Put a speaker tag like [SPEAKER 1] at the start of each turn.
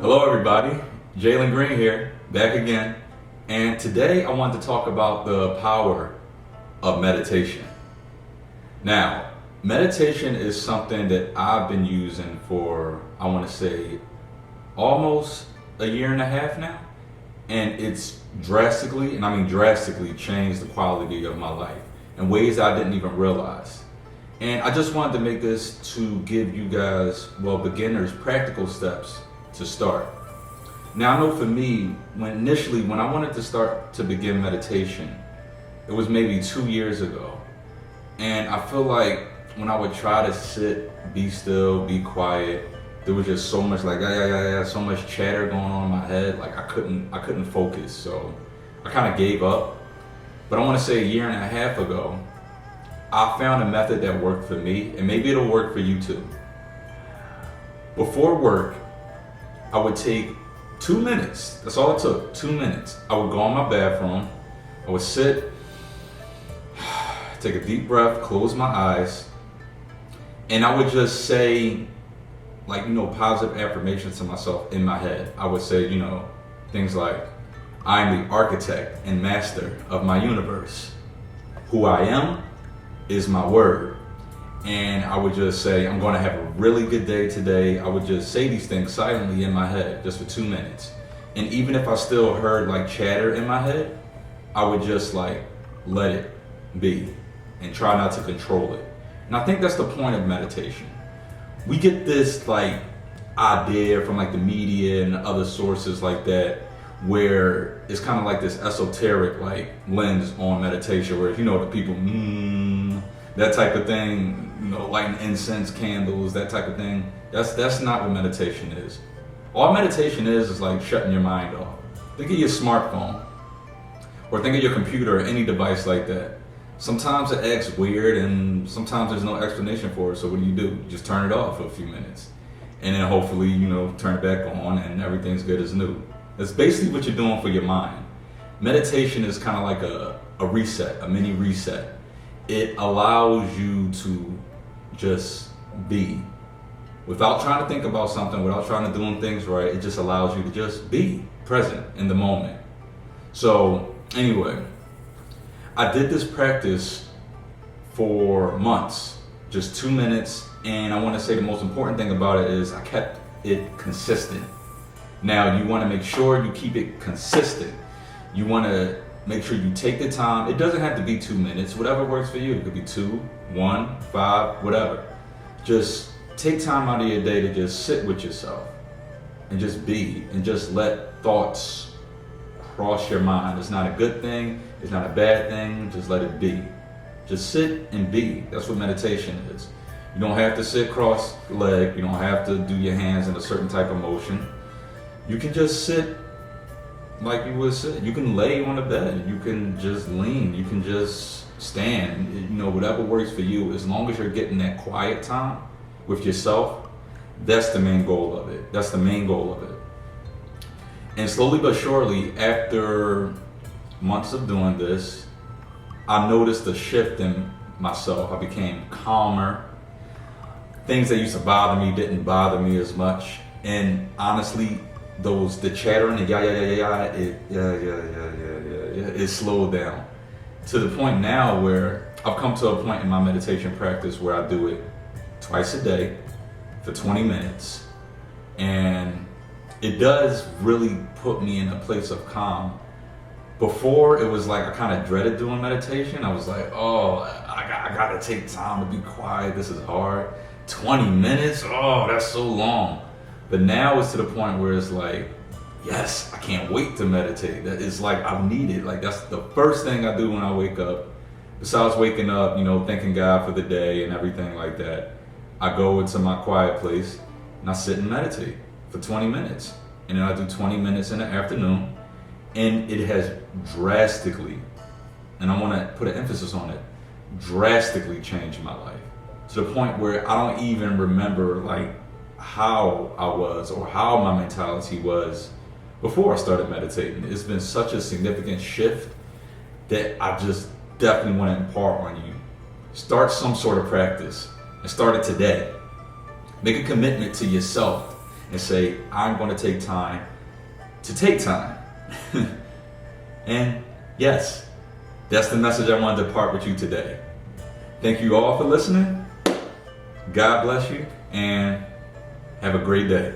[SPEAKER 1] Hello everybody, Jalen Greene here, back again. And today I want to talk about the power of meditation. Now, meditation is something that I've been using for, I want to say, almost a year and a half now. And it's drastically, and I mean drastically, changed the quality of my life in ways I didn't even realize. And I just wanted to make this to give you guys, beginners, practical steps to start. Now I know for me, when I wanted to start to begin meditation, it was maybe 2 years ago. And I feel like when I would try to sit, be still, be quiet, there was just so much so much chatter going on in my head, like I couldn't focus. So I kind of gave up. But I want to say a year and a half ago, I found a method that worked for me, and maybe it'll work for you too. Before work, I would take 2 minutes. That's all it took, 2 minutes. I would go in my bathroom, I would sit, take a deep breath, close my eyes, and I would just say, positive affirmations to myself in my head. I would say, things like, I am the architect and master of my universe. Who I am is my word. And I would just say, I'm going to have a really good day today. I would just say these things silently in my head just for 2 minutes. And even if I still heard chatter in my head, I would just let it be and try not to control it. And I think that's the point of meditation. We get this idea from the media and other sources like that, where it's kind of this esoteric lens on meditation, where the people that type of thing, lighting incense, candles, that type of thing. That's not what meditation is. All meditation is shutting your mind off. Think of your smartphone, or think of your computer or any device like that. Sometimes it acts weird, and sometimes there's no explanation for it. So what do? You just turn it off for a few minutes, and then hopefully turn it back on, and everything's good as new. That's basically what you're doing for your mind. Meditation is kind of like a reset, a mini reset. It allows you to just be. Without trying to think about something, without trying to do things right, it just allows you to just be present in the moment. So anyway, I did this practice for months, just 2 minutes. And I want to say the most important thing about it is I kept it consistent. Now, you want to make sure you keep it consistent. You want to make sure you take the time. It doesn't have to be 2 minutes, whatever works for you. It could be 2, 1, 5, whatever. Just take time out of your day to just sit with yourself and just be, and just let thoughts cross your mind. It's not a good thing. It's not a bad thing. Just let it be. Just sit and be. That's what meditation is. You don't have to sit cross-legged. You don't have to do your hands in a certain type of motion. You can just sit like you would sit. You can lay on the bed. You can just lean. You can just stand. Whatever works for you. As long as you're getting that quiet time with yourself, that's the main goal of it. That's the main goal of it. And slowly but surely, after months of doing this, I noticed a shift in myself. I became calmer. Things that used to bother me didn't bother me as much. And honestly, the chattering, it slowed down to the point now where I've come to a point in my meditation practice where I do it twice a day for 20 minutes. And it does really put me in a place of calm. Before, it was I kind of dreaded doing meditation. I was I gotta take time to be quiet. This is hard. 20 minutes? Oh, that's so long. But now it's to the point where it's yes, I can't wait to meditate. That is I need it. That's the first thing I do when I wake up. Besides waking up, thanking God for the day and everything like that, I go into my quiet place and I sit and meditate for 20 minutes. And then I do 20 minutes in the afternoon. And it has drastically, and I want to put an emphasis on it, drastically changed my life. To the point where I don't even remember how I was or how my mentality was before I started meditating. It's been such a significant shift that I just definitely want to impart on you. Start some sort of practice and start it today. Make a commitment to yourself and say, I'm going to take time to take time. And yes, that's the message I wanted to part with you today. Thank you all for listening. God bless you, and have a great day.